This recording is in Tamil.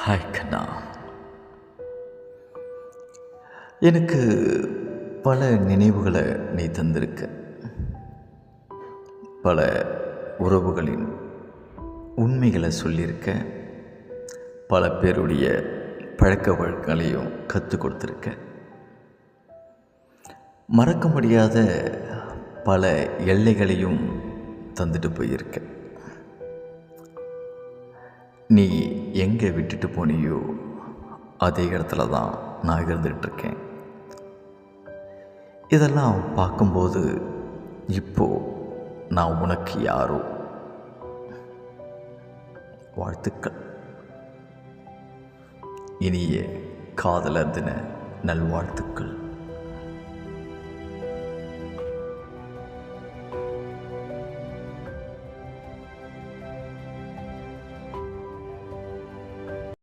ஹாய் கண்ணா, எனக்கு பல நினைவுகளை நீ தந்திருக்க. பல உறவுகளின் உண்மைகளை சொல்லியிருக்க. பல பேருடைய பழக்க வழக்கங்களையும் கற்றுக் கொடுத்துருக்க. மறக்க முடியாத பல எல்லைகளையும் தந்துட்டு போயிருக்க. நீ எங்கே விட்டுட்டு போனியோ அதே இடத்துல தான் நான் இருந்துகிட்ருக்கேன். இதெல்லாம் பார்க்கும்போது இப்போது நான் உனக்கு யாரோ. வாழ்த்துக்கள். இனிய காதலர் தின நல்வாழ்த்துக்கள்.